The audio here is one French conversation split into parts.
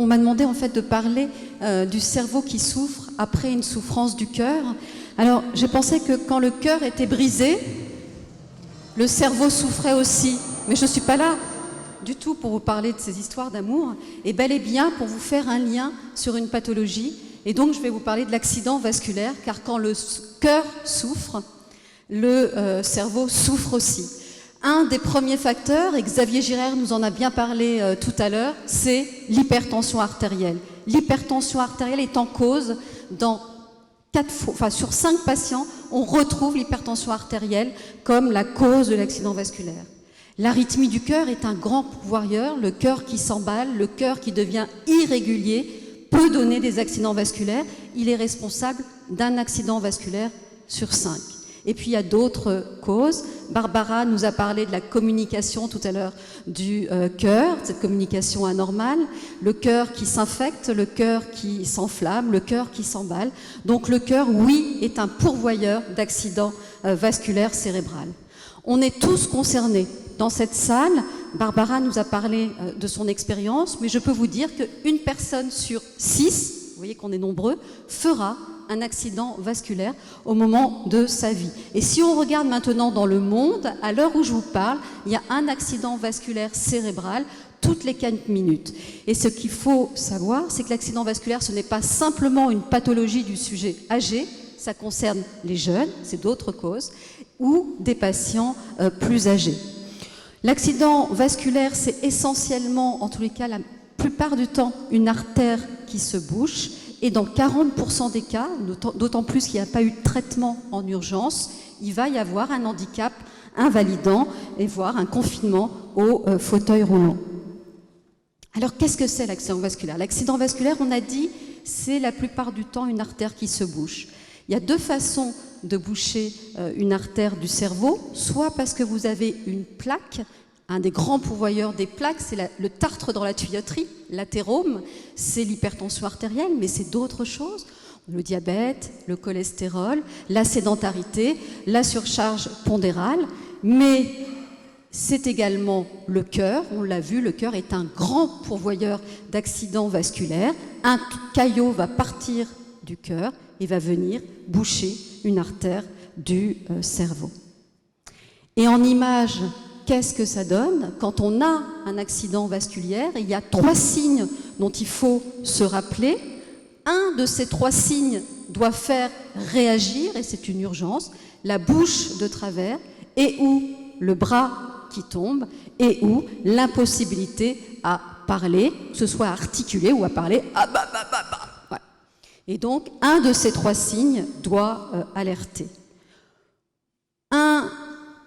on m'a demandé en fait de parler du cerveau qui souffre après une souffrance du cœur. Alors j'ai pensé que quand le cœur était brisé, le cerveau souffrait aussi. Mais je ne suis pas là du tout pour vous parler de ces histoires d'amour, et bel et bien pour vous faire un lien sur une pathologie. Et donc je vais vous parler de l'accident vasculaire, car quand le cœur souffre, le cerveau souffre aussi. Un des premiers facteurs, et Xavier Girard nous en a bien parlé tout à l'heure, c'est l'hypertension artérielle. L'hypertension artérielle est en cause dans 4 fois, enfin sur 5 patients, on retrouve l'hypertension artérielle comme la cause de l'accident vasculaire. L'arythmie du cœur est un grand pourvoyeur, le cœur qui s'emballe, le cœur qui devient irrégulier peut donner des accidents vasculaires. Il est responsable d'un accident vasculaire sur 5. Et puis il y a d'autres causes. Barbara nous a parlé de la communication tout à l'heure du cœur, cette communication anormale, le cœur qui s'infecte, le cœur qui s'enflamme, le cœur qui s'emballe. Donc le cœur, oui, est un pourvoyeur d'accidents vasculaires cérébrales. On est tous concernés. Dans cette salle, Barbara nous a parlé de son expérience, mais je peux vous dire qu'une personne sur 6, vous voyez qu'on est nombreux, fera un accident vasculaire au moment de sa vie. Et si on regarde maintenant dans le monde, à l'heure où je vous parle, il y a un accident vasculaire cérébral toutes les 4 minutes. Et ce qu'il faut savoir, c'est que l'accident vasculaire, ce n'est pas simplement une pathologie du sujet âgé, ça concerne les jeunes, c'est d'autres causes, ou des patients plus âgés. L'accident vasculaire, c'est essentiellement, en tous les cas, la plupart du temps, une artère qui se bouche. Et dans 40% des cas, d'autant plus qu'il n'y a pas eu de traitement en urgence, il va y avoir un handicap invalidant et voire un confinement au fauteuil roulant. Alors qu'est-ce que c'est l'accident vasculaire? L'accident vasculaire, on a dit, c'est la plupart du temps une artère qui se bouche. Il y a 2 façons de boucher une artère du cerveau, soit parce que vous avez une plaque. Un des grands pourvoyeurs des plaques, c'est le tartre dans la tuyauterie, l'athérome, c'est l'hypertension artérielle, mais c'est d'autres choses. Le diabète, le cholestérol, la sédentarité, la surcharge pondérale, mais c'est également le cœur. On l'a vu, le cœur est un grand pourvoyeur d'accidents vasculaires. Un caillot va partir du cœur et va venir boucher une artère du cerveau. Et en image, qu'est-ce que ça donne? Quand on a un accident vasculaire, il y a 3 signes dont il faut se rappeler. Un de ces 3 signes doit faire réagir, et c'est une urgence, la bouche de travers, et ou le bras qui tombe, et ou l'impossibilité à parler, que ce soit à articuler ou à parler. Voilà. Et donc, un de ces 3 signes doit alerter.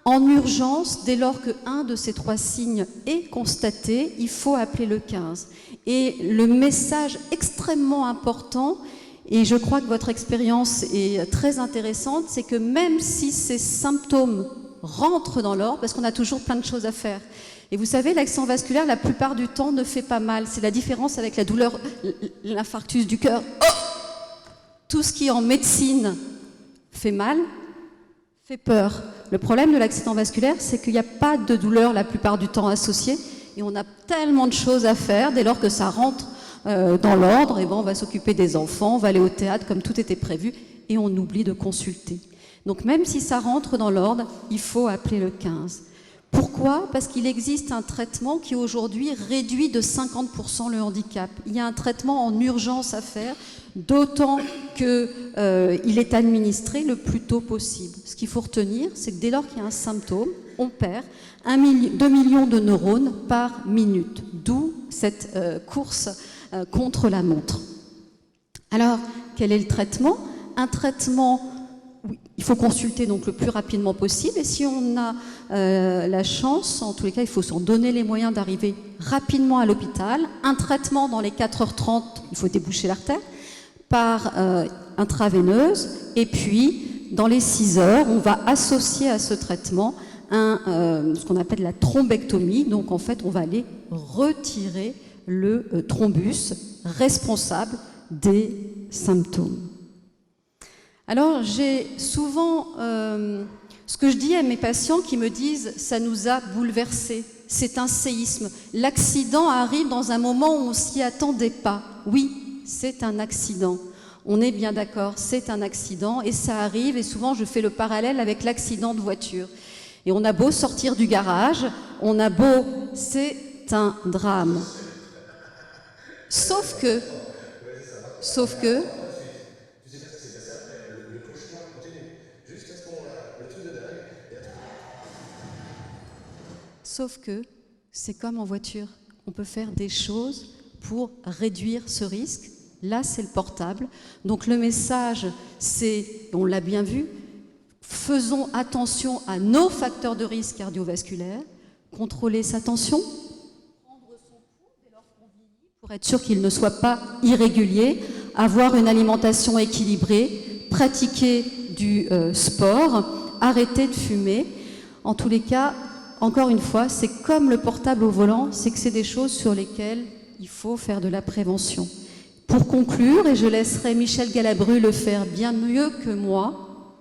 En urgence, dès lors qu'un de ces 3 signes est constaté, il faut appeler le 15. Et le message extrêmement important, et je crois que votre expérience est très intéressante, c'est que même si ces symptômes rentrent dans l'ordre, parce qu'on a toujours plein de choses à faire. Et vous savez, l'accident vasculaire, la plupart du temps, ne fait pas mal. C'est la différence avec la douleur, l'infarctus du cœur. Oh! Tout ce qui en médecine fait mal, fait peur. Le problème de l'accident vasculaire, c'est qu'il n'y a pas de douleur la plupart du temps associée, et on a tellement de choses à faire dès lors que ça rentre dans l'ordre. Et bon, on va s'occuper des enfants, on va aller au théâtre comme tout était prévu, et on oublie de consulter. Donc même si ça rentre dans l'ordre, il faut appeler le 15. Pourquoi? Parce qu'il existe un traitement qui aujourd'hui réduit de 50% le handicap. Il y a un traitement en urgence à faire, d'autant qu'il est administré le plus tôt possible. Ce qu'il faut retenir, c'est que dès lors qu'il y a un symptôme, on perd 2 millions de neurones par minute, d'où cette course contre la montre. Alors, quel est le traitement? Un traitement, oui, il faut consulter donc le plus rapidement possible, et si on a la chance, en tous les cas, il faut s'en donner les moyens d'arriver rapidement à l'hôpital. Un traitement dans les 4h30, il faut déboucher l'artère, par intraveineuse, et puis dans les 6 heures, on va associer à ce traitement ce qu'on appelle la thrombectomie. Donc en fait, on va aller retirer le thrombus responsable des symptômes. Alors j'ai souvent Ce que je dis à mes patients qui me disent « ça nous a bouleversés », c'est un séisme. L'accident arrive dans un moment où on ne s'y attendait pas. Oui, c'est un accident. On est bien d'accord, c'est un accident et ça arrive et souvent je fais le parallèle avec l'accident de voiture. Et on a beau sortir du garage, on a beau... C'est un drame. Sauf que... c'est comme en voiture. On peut faire des choses pour réduire ce risque. Là, c'est le portable. Donc le message, c'est, on l'a bien vu, faisons attention à nos facteurs de risque cardiovasculaire, contrôler sa tension, prendre son pouls dès lors qu'on vieillit pour être sûr qu'il ne soit pas irrégulier, avoir une alimentation équilibrée, pratiquer du sport, arrêter de fumer. En tous les cas, encore une fois, c'est comme le portable au volant, c'est que c'est des choses sur lesquelles il faut faire de la prévention. Pour conclure, et je laisserai Michel Galabru le faire bien mieux que moi,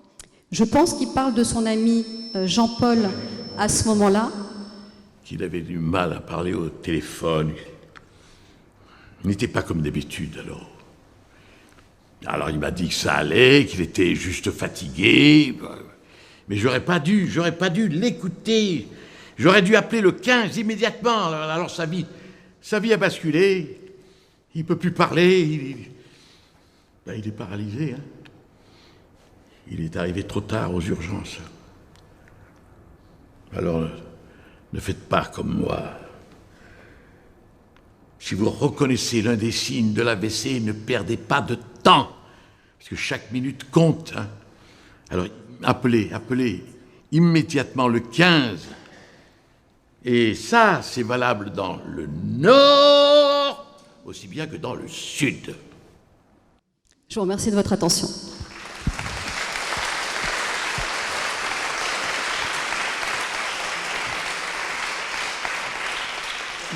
je pense qu'il parle de son ami Jean-Paul à ce moment-là. Qu'il avait du mal à parler au téléphone. Il n'était pas comme d'habitude alors. Alors il m'a dit que ça allait, qu'il était juste fatigué. Mais j'aurais pas dû l'écouter. J'aurais dû appeler le 15 immédiatement. Alors sa vie a basculé. Il ne peut plus parler. Il est paralysé. Hein. Il est arrivé trop tard aux urgences. Alors, ne faites pas comme moi. Si vous reconnaissez l'un des signes de l'AVC, ne perdez pas de temps. Parce que chaque minute compte. Hein. Alors, appelez immédiatement le 15. Et ça, c'est valable dans le Nord aussi bien que dans le Sud. Je vous remercie de votre attention.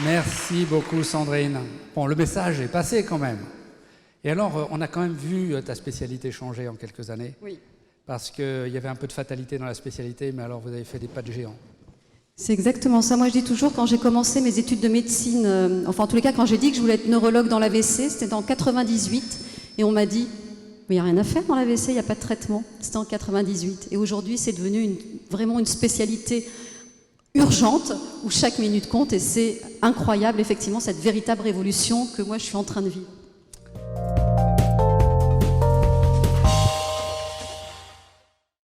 Merci beaucoup Sandrine. Bon, le message est passé quand même. Et alors, on a quand même vu ta spécialité changer en quelques années. Oui. Parce qu'il y avait un peu de fatalité dans la spécialité, mais alors vous avez fait des pas de géant. C'est exactement ça. Moi, je dis toujours, quand j'ai commencé mes études de médecine, enfin, en tous les cas, quand j'ai dit que je voulais être neurologue dans l'AVC, c'était en 98, et on m'a dit, mais il n'y a rien à faire dans l'AVC, il n'y a pas de traitement. C'était en 98. Et aujourd'hui, c'est devenu vraiment une spécialité urgente, où chaque minute compte, et c'est incroyable, effectivement, cette véritable révolution que moi, je suis en train de vivre.